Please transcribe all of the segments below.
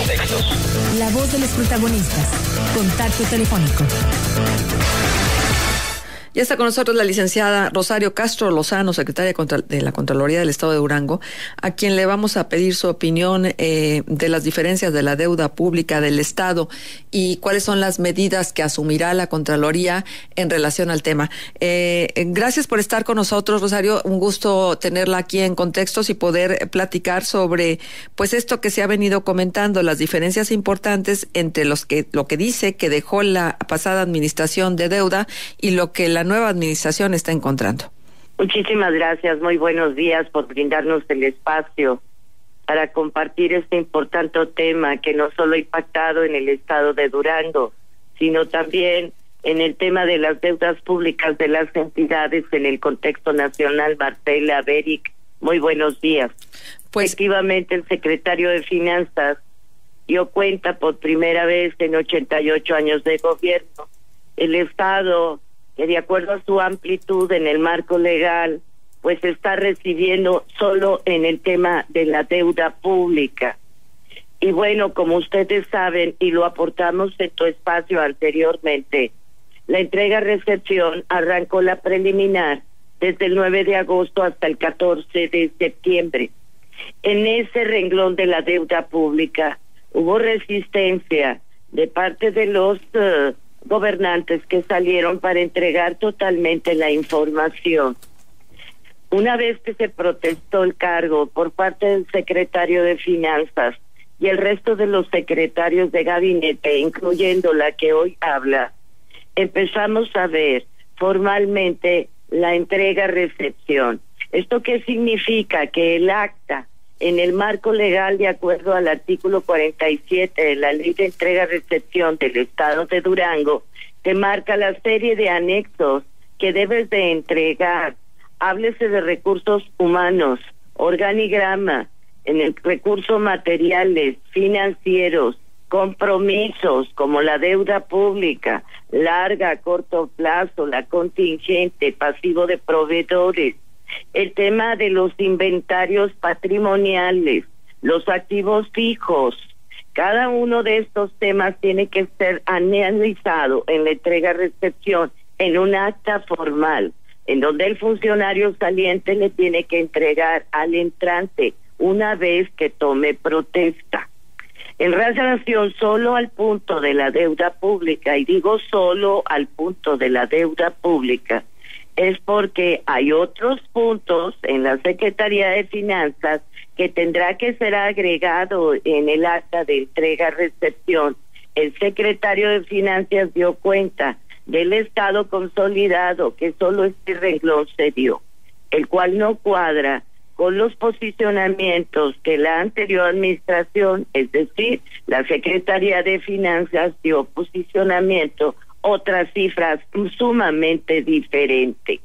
contextos. La voz de los protagonistas. Contacto telefónico. Ya está con nosotros la licenciada Rosario Castro Lozano, secretaria de la Contraloría del Estado de Durango, a quien le vamos a pedir su opinión de las diferencias de la deuda pública del Estado y cuáles son las medidas que asumirá la Contraloría en relación al tema. Gracias por estar con nosotros, Rosario. Un gusto tenerla aquí en Contextos y poder platicar sobre pues esto que se ha venido comentando, las diferencias importantes entre lo que dice que dejó la pasada administración de deuda y lo que la nueva administración está encontrando. Muchísimas gracias, muy buenos días por brindarnos el espacio para compartir este importante tema que no solo ha impactado en el estado de Durango, sino también en el tema de las deudas públicas de las entidades en el contexto nacional. Marcela, Beric, muy buenos días. Pues efectivamente el secretario de Finanzas dio cuenta por primera vez en 88 años de gobierno. El Estado, que de acuerdo a su amplitud en el marco legal, pues está recibiendo solo en el tema de la deuda pública. Y bueno, como ustedes saben, y lo aportamos en tu espacio anteriormente, la entrega-recepción arrancó la preliminar desde el 9 de agosto hasta el 14 de septiembre. En ese renglón de la deuda pública hubo resistencia de parte de los gobernantes que salieron para entregar totalmente la información. Una vez que se protestó el cargo por parte del secretario de Finanzas y el resto de los secretarios de gabinete, incluyendo la que hoy habla, empezamos a ver formalmente la entrega-recepción. ¿Esto qué significa? Que el acta, en el marco legal, de acuerdo al artículo 47 de la Ley de Entrega-Recepción del Estado de Durango, te marca la serie de anexos que debes de entregar. Háblese de recursos humanos, organigrama, en el recursos materiales, financieros, compromisos como la deuda pública, larga, a corto plazo, la contingente, pasivo de proveedores, el tema de los inventarios patrimoniales, los activos fijos. Cada uno de estos temas tiene que ser analizado en la entrega-recepción en un acta formal, en donde el funcionario saliente le tiene que entregar al entrante una vez que tome protesta. En relación solo al punto de la deuda pública, y digo solo al punto de la deuda pública, es porque hay otros puntos en la Secretaría de Finanzas que tendrá que ser agregado en el acta de entrega-recepción. El secretario de Finanzas dio cuenta del estado consolidado, que solo este renglón se dio, el cual no cuadra con los posicionamientos que la anterior administración, es decir, la Secretaría de Finanzas, dio posicionamiento, otras cifras sumamente diferentes.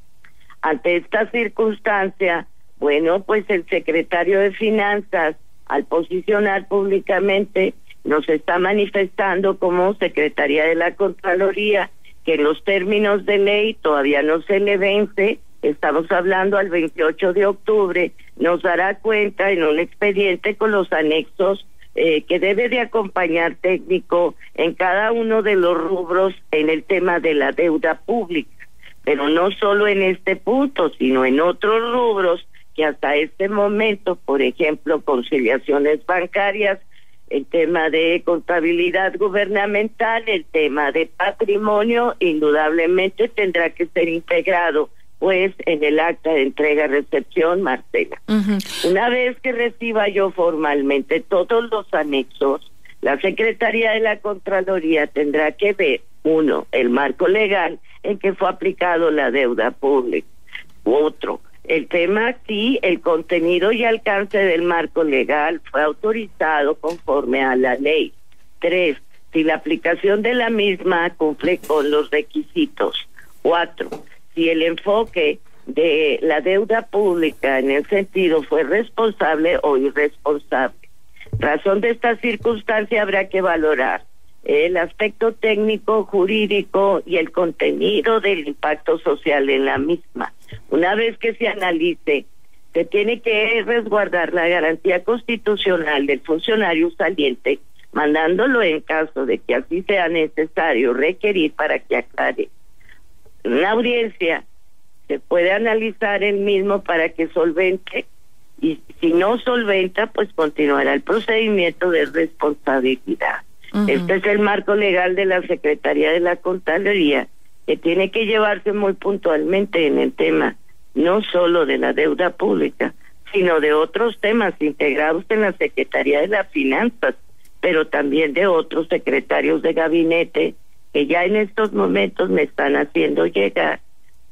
Ante esta circunstancia, bueno, pues el secretario de Finanzas, al posicionar públicamente, nos está manifestando como Secretaría de la Contraloría que en los términos de ley todavía no se le vence. Estamos hablando al 28 de octubre, nos dará cuenta en un expediente con los anexos que debe de acompañar técnico en cada uno de los rubros en el tema de la deuda pública, pero no solo en este punto, sino en otros rubros que hasta este momento, por ejemplo, conciliaciones bancarias, el tema de contabilidad gubernamental, el tema de patrimonio, indudablemente tendrá que ser integrado pues en el acta de entrega-recepción, Marcela. Una vez que reciba yo formalmente todos los anexos, la Secretaría de la Contraloría tendrá que ver, uno, el marco legal en que fue aplicado la deuda pública. Otro, el tema si el contenido y alcance del marco legal fue autorizado conforme a la ley. 3, si la aplicación de la misma cumple con los requisitos. 4, si el enfoque de la deuda pública en el sentido fue responsable o irresponsable. Razón de esta circunstancia habrá que valorar el aspecto técnico, jurídico y el contenido del impacto social en la misma. Una vez que se analice, se tiene que resguardar la garantía constitucional del funcionario saliente mandándolo en caso de que así sea necesario requerir para que aclare una audiencia, se puede analizar el mismo para que solvente, y si no solventa, pues continuará el procedimiento de responsabilidad. Este es el marco legal de la Secretaría de la Contraloría, que tiene que llevarse muy puntualmente en el tema no solo de la deuda pública, sino de otros temas integrados en la Secretaría de las Finanzas, pero también de otros secretarios de gabinete que ya en estos momentos me están haciendo llegar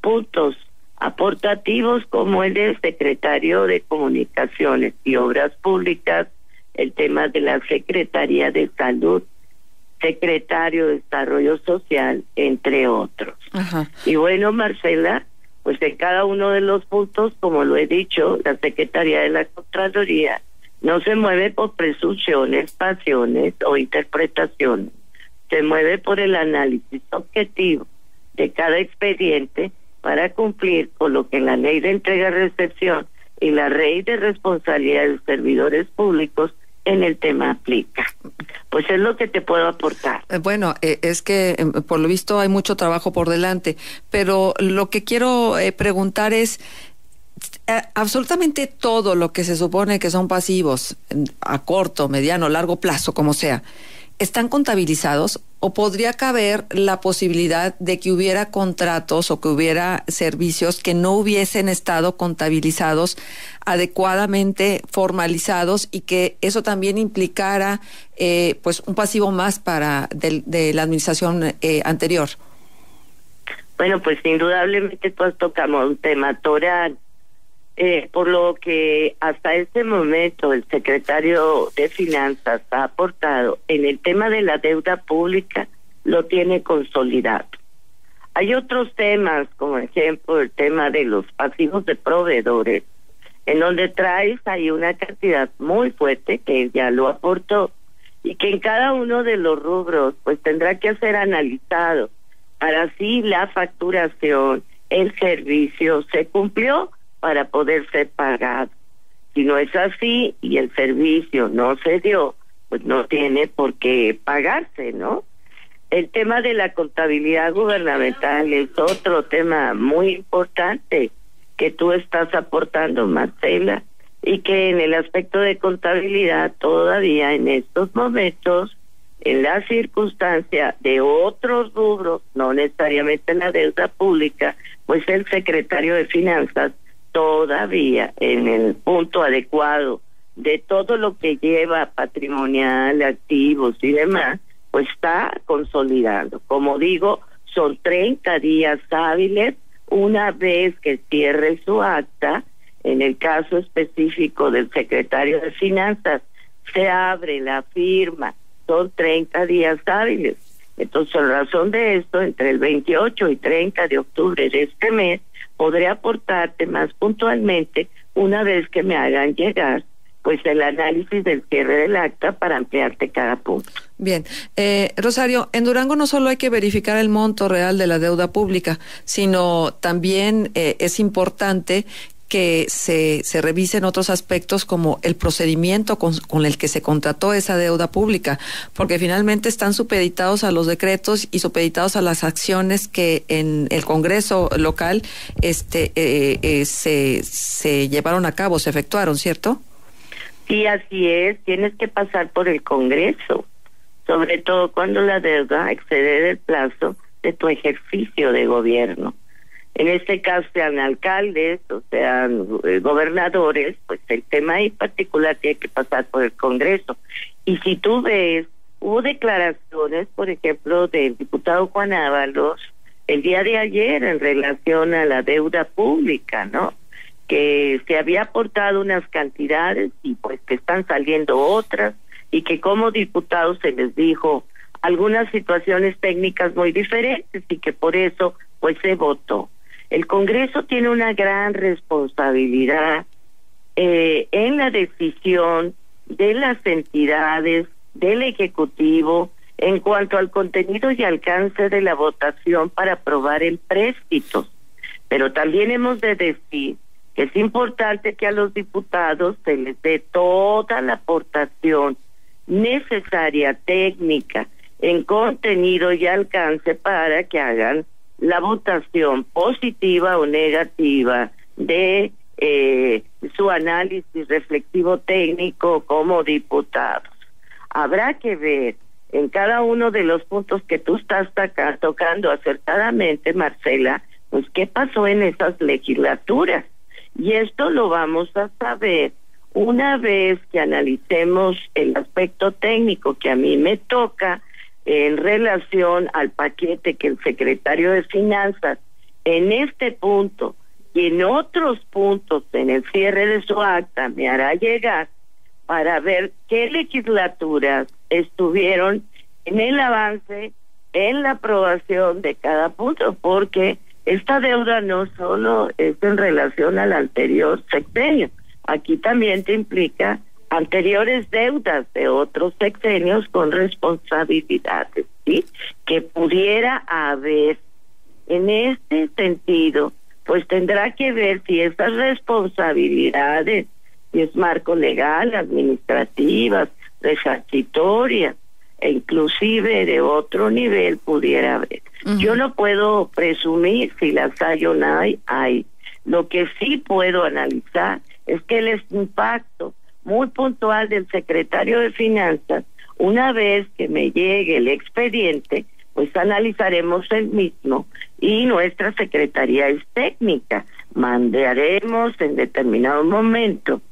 puntos aportativos, como el del secretario de Comunicaciones y Obras Públicas, el tema de la Secretaría de Salud, secretario de Desarrollo Social, entre otros. Y bueno, Marcela, pues en cada uno de los puntos, como lo he dicho, la Secretaría de la Contraloría no se mueve por presunciones, pasiones o interpretaciones, se mueve por el análisis objetivo de cada expediente para cumplir con lo que la ley de entrega-recepción y la ley de responsabilidad de los servidores públicos en el tema aplica. Pues es lo que te puedo aportar. Bueno, es que por lo visto hay mucho trabajo por delante, pero lo que quiero preguntar es, absolutamente todo lo que se supone que son pasivos a corto, mediano, largo plazo, como sea, ¿están contabilizados o podría caber la posibilidad de que hubiera contratos o que hubiera servicios que no hubiesen estado contabilizados adecuadamente, formalizados, y que eso también implicara pues un pasivo más para de la administración anterior? Bueno, pues indudablemente tú has tocado un tema toral. Por lo que hasta este momento el secretario de Finanzas ha aportado en el tema de la deuda pública, lo tiene consolidado. Hay otros temas, como ejemplo el tema de los pasivos de proveedores, en donde traes ahí una cantidad muy fuerte que ya lo aportó, y que en cada uno de los rubros pues tendrá que ser analizado para así la facturación, el servicio se cumplió para poder ser pagado. Si no es así y el servicio no se dio, pues no tiene por qué pagarse, ¿no? El tema de la contabilidad gubernamental es otro tema muy importante que tú estás aportando, Marcela, y que en el aspecto de contabilidad todavía en estos momentos, en la circunstancia de otros rubros, no necesariamente la deuda pública, pues el secretario de Finanzas todavía en el punto adecuado de todo lo que lleva patrimonial, activos y demás, pues está consolidando. Como digo, son 30 días hábiles una vez que cierre su acta. En el caso específico del secretario de Finanzas, se abre la firma, son 30 días hábiles. Entonces, en razón de esto, entre el 28 y 30 de octubre de este mes, podré aportarte más puntualmente una vez que me hagan llegar pues el análisis del cierre del acta para ampliarte cada punto. Bien, Rosario, en Durango no solo hay que verificar el monto real de la deuda pública, sino también es importante que se revisen otros aspectos como el procedimiento con el que se contrató esa deuda pública, porque finalmente están supeditados a los decretos y supeditados a las acciones que en el Congreso local se llevaron a cabo, se efectuaron, ¿cierto? Sí, así es, tienes que pasar por el Congreso, sobre todo cuando la deuda excede del plazo de tu ejercicio de gobierno. En este caso sean alcaldes o sean gobernadores, pues el tema en particular tiene que pasar por el Congreso. Y si tú ves, hubo declaraciones, por ejemplo, del diputado Juan Ábalos el día de ayer en relación a la deuda pública, ¿no? Que se había aportado unas cantidades y pues que están saliendo otras, y que como diputados se les dijo algunas situaciones técnicas muy diferentes y que por eso pues se votó. El Congreso tiene una gran responsabilidad en la decisión de las entidades, del Ejecutivo, en cuanto al contenido y alcance de la votación para aprobar empréstitos. Pero también hemos de decir que es importante que a los diputados se les dé toda la aportación necesaria, técnica, en contenido y alcance para que hagan la votación positiva o negativa de su análisis reflexivo técnico como diputados. Habrá que ver en cada uno de los puntos que tú estás tocando acertadamente, Marcela, pues qué pasó en esas legislaturas. Y esto lo vamos a saber una vez que analicemos el aspecto técnico que a mí me toca en relación al paquete que el secretario de Finanzas en este punto y en otros puntos en el cierre de su acta me hará llegar para ver qué legislaturas estuvieron en el avance, en la aprobación de cada punto, porque esta deuda no solo es en relación al anterior sexenio, aquí también te implica anteriores deudas de otros sexenios con responsabilidades, ¿sí? Que pudiera haber. En este sentido, pues tendrá que ver si esas responsabilidades, si es marco legal, administrativas, resarcitorias, e inclusive de otro nivel pudiera haber. Yo no puedo presumir si las hay o no hay. Lo que sí puedo analizar es que el impacto muy puntual del secretario de Finanzas, una vez que me llegue el expediente, pues analizaremos el mismo y nuestra secretaría es técnica. Mandaremos en determinado momento,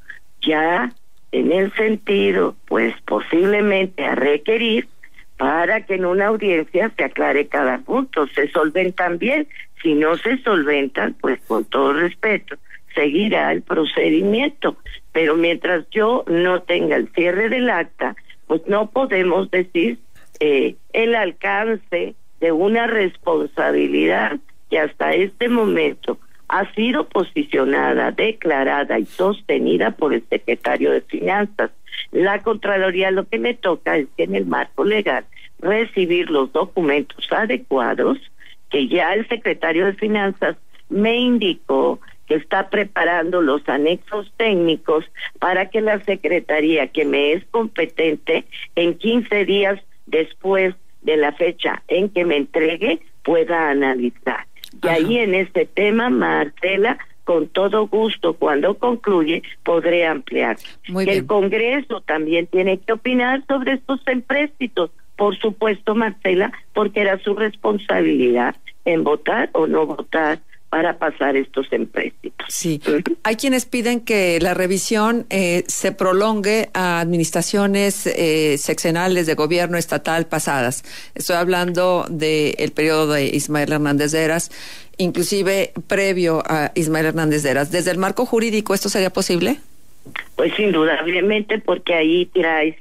ya en el sentido, pues posiblemente a requerir para que en una audiencia se aclare cada punto. Se solventan bien, si no se solventan, pues con todo respeto, seguirá el procedimiento, pero mientras yo no tenga el cierre del acta, pues no podemos decir el alcance de una responsabilidad que hasta este momento ha sido posicionada, declarada y sostenida por el secretario de Finanzas. La Contraloría lo que me toca es que en el marco legal recibir los documentos adecuados que ya el secretario de Finanzas me indicó que está preparando los anexos técnicos para que la Secretaría, que me es competente, en 15 días después de la fecha en que me entregue, pueda analizar. Y ahí en este tema, Marcela, con todo gusto, cuando concluye, podré ampliar. El Congreso también tiene que opinar sobre estos empréstitos, por supuesto, Marcela, porque era su responsabilidad en votar o no votar para pasar estos empréstitos. Sí, hay quienes piden que la revisión se prolongue a administraciones sexenales de gobierno estatal pasadas. Estoy hablando del periodo de Ismael Hernández de Eras, inclusive previo a Ismael Hernández de Eras. ¿Desde el marco jurídico esto sería posible? Pues indudablemente, porque ahí traes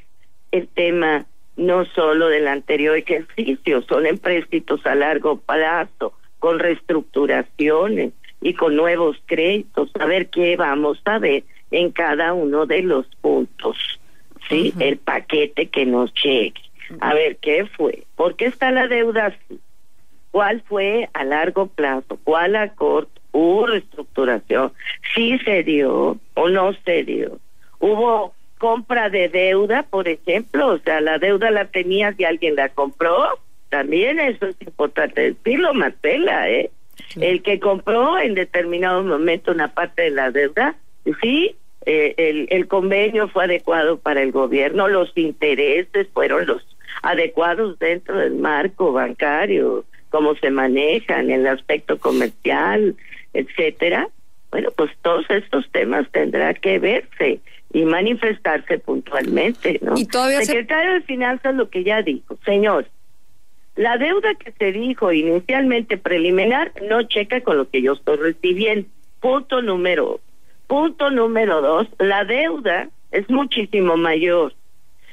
el tema no solo del anterior ejercicio, son empréstitos a largo plazo, con reestructuraciones y con nuevos créditos, a ver qué vamos a ver en cada uno de los puntos, ¿sí? El paquete que nos llegue, a ver qué fue, por qué está la deuda así, cuál fue a largo plazo, cuál a corto, hubo reestructuración, sí se dio o no se dio, hubo compra de deuda, por ejemplo, o sea, la deuda la tenías y alguien la compró. También eso es importante decirlo, Marcela, Sí. El que compró en determinado momento una parte de la deuda, sí, el convenio fue adecuado para el gobierno, los intereses fueron los adecuados dentro del marco bancario, cómo se manejan, el aspecto comercial, etcétera. Bueno, pues todos estos temas tendrá que verse y manifestarse puntualmente, ¿no? Y todavía Secretario de Finanzas lo que ya dijo, señor, la deuda que se dijo inicialmente preliminar no checa con lo que yo estoy recibiendo. Punto número 2, la deuda es muchísimo mayor.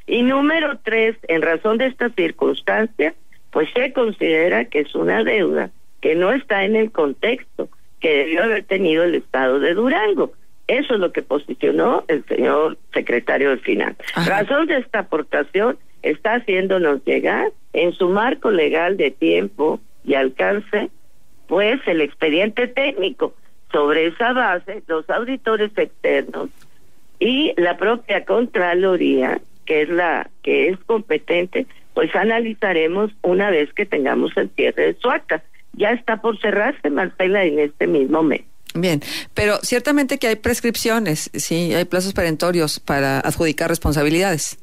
Y número 3, en razón de esta circunstancia, pues se considera que es una deuda que no está en el contexto que debió haber tenido el Estado de Durango. Eso es lo que posicionó el señor secretario de Finanzas. Razón de esta aportación está haciéndonos llegar en su marco legal de tiempo y alcance, pues el expediente técnico. Sobre esa base, los auditores externos y la propia Contraloría que es la que es competente, pues analizaremos una vez que tengamos el cierre de su acta. Ya está por cerrarse, Marcela, en este mismo mes. Bien, pero ciertamente que hay prescripciones, sí, hay plazos perentorios para adjudicar responsabilidades.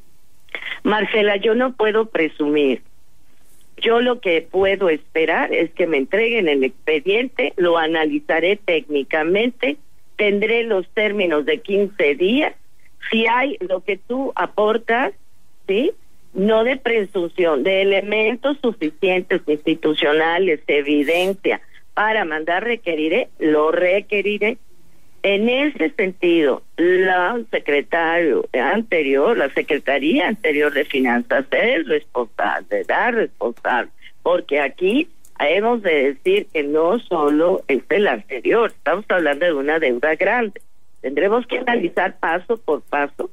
Marcela, yo no puedo presumir. Yo lo que puedo esperar es que me entreguen el expediente, lo analizaré técnicamente, tendré los términos de 15 días. Si hay lo que tú aportas, ¿sí? No de presunción, de elementos suficientes institucionales, evidencia, para mandar requeriré, lo requeriré. En ese sentido, la Secretaría anterior de Finanzas es responsable, porque aquí hemos de decir que no solo es el anterior, estamos hablando de una deuda grande. Tendremos que analizar paso por paso,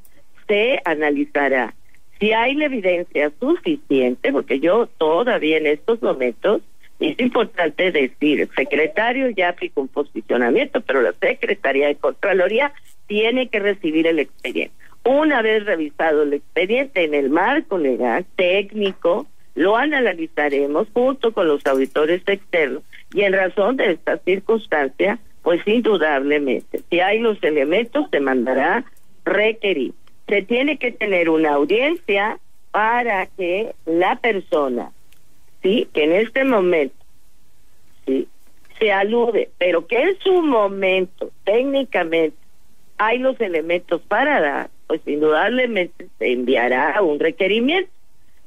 se analizará si hay la evidencia suficiente, porque yo todavía en estos momentos, es importante decir, el secretario ya aplicó un posicionamiento, pero la Secretaría de Contraloría tiene que recibir el expediente. Una vez revisado el expediente en el marco legal, técnico, lo analizaremos junto con los auditores externos y en razón de esta circunstancia, pues indudablemente, si hay los elementos, se mandará requerir. Se tiene que tener una audiencia para que la persona, sí, que en este momento, sí, se alude, pero que en su momento, técnicamente, hay los elementos para dar, pues indudablemente se enviará un requerimiento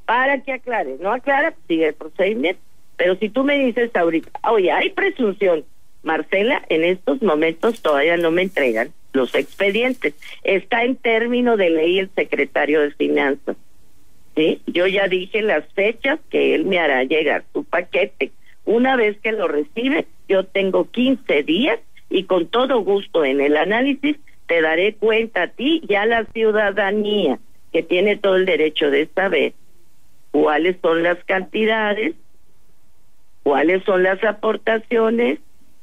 para que aclare. No aclara, sigue el procedimiento. Pero si tú me dices ahorita, oye, hay presunción, Marcela, en estos momentos todavía no me entregan los expedientes. Está en término de ley el secretario de Finanzas. ¿Sí? Yo ya dije las fechas que él me hará llegar su paquete. Una vez que lo recibe, yo tengo 15 días y con todo gusto en el análisis te daré cuenta a ti y a la ciudadanía, que tiene todo el derecho de saber cuáles son las cantidades, cuáles son las aportaciones,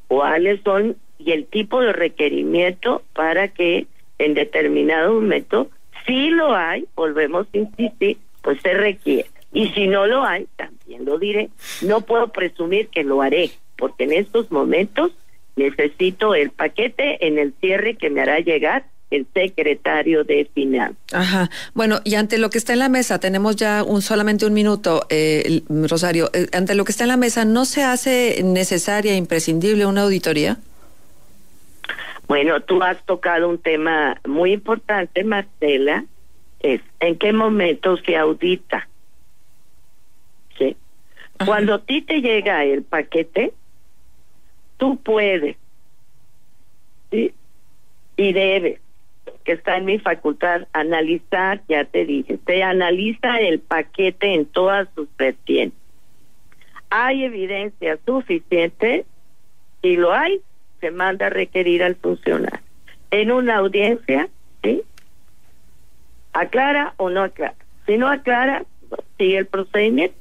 cuáles son y el tipo de requerimiento para que en determinado momento, si lo hay, volvemos a insistir, pues se requiere. Y si no lo hay, también lo diré. No puedo presumir que lo haré, porque en estos momentos necesito el paquete en el cierre que me hará llegar el secretario de Finanzas. Ajá. Bueno, y ante lo que está en la mesa, tenemos ya solamente un minuto, Rosario, ante lo que está en la mesa, ¿no se hace necesaria, imprescindible una auditoría? Bueno, tú has tocado un tema muy importante, Marcela, es ¿en qué momento se audita? ¿Sí? Cuando a ti te llega el paquete, tú puedes, ¿sí? Y debes, que está en mi facultad, analizar, ya te dije, se analiza el paquete en todas sus vertientes. ¿Hay evidencia suficiente? Si lo hay, se manda a requerir al funcionario. En una audiencia, ¿sí? ¿Aclara o no aclara? Si no aclara, sigue el procedimiento.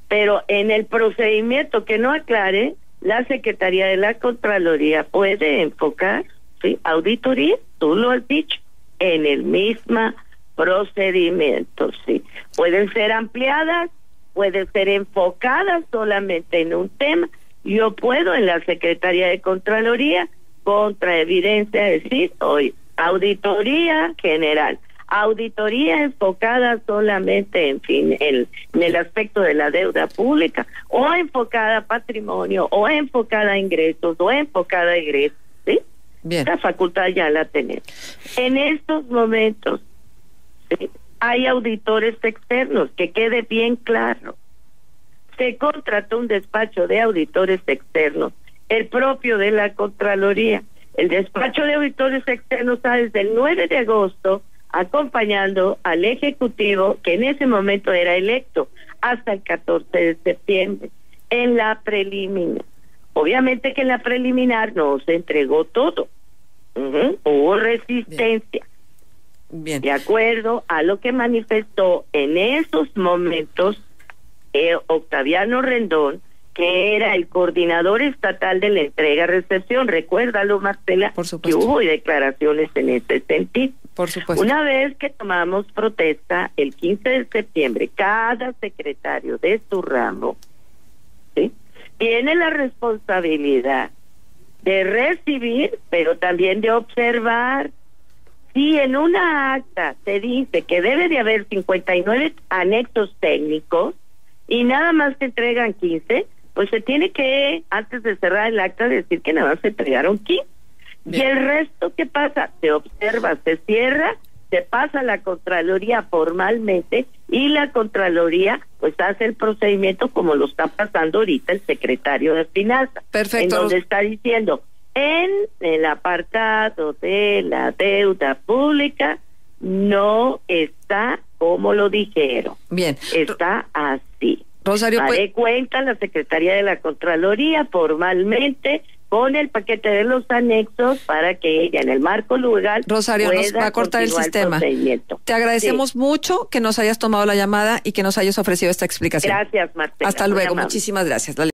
Pero en el procedimiento que no aclare, la Secretaría de la Contraloría puede enfocar, ¿sí? Auditoría, tú lo has dicho, en el mismo procedimiento, ¿sí? Pueden ser ampliadas, pueden ser enfocadas solamente en un tema. Yo puedo en la Secretaría de Contraloría, contra evidencia, decir, hoy, auditoría general, auditoría enfocada solamente, en fin, en el aspecto de la deuda pública, o enfocada a patrimonio, o enfocada a ingresos, o enfocada a egresos, ¿sí? Bien. La facultad ya la tenemos. En estos momentos, ¿sí? Hay auditores externos, que quede bien claro. Se contrató un despacho de auditores externos, el propio de la Contraloría. El despacho de auditores externos está desde el 9 de agosto acompañando al Ejecutivo, que en ese momento era electo, hasta el 14 de septiembre, en la preliminar. Obviamente que en la preliminar no se entregó todo. Hubo resistencia. Bien. De acuerdo a lo que manifestó en esos momentos Octaviano Rendón, que era el coordinador estatal de la entrega-recepción. Recuérdalo, Marcela, Por supuesto. que hubo declaraciones en ese sentido. Por supuesto. Una vez que tomamos protesta, el 15 de septiembre, cada secretario de su ramo, ¿sí?, tiene la responsabilidad de recibir, pero también de observar. Si en una acta se dice que debe de haber 59 anexos técnicos y nada más se entregan 15, pues se tiene que, antes de cerrar el acta, decir que nada más se entregaron 15. Bien. Y el resto, ¿qué pasa? Se observa, se cierra, se pasa a la Contraloría formalmente y la Contraloría pues hace el procedimiento como lo está pasando ahorita el secretario de Finanzas. Perfecto. En donde está diciendo, en el apartado de la deuda pública no está como lo dijeron. Bien. Está así. Rosario, daré cuenta la Secretaría de la Contraloría formalmente con el paquete de los anexos para que ella en el marco legal Rosario, pueda nos va a cortar el sistema. Te agradecemos mucho que nos hayas tomado la llamada y que nos hayas ofrecido esta explicación. Gracias, Marcela. Hasta luego, muchísimas gracias.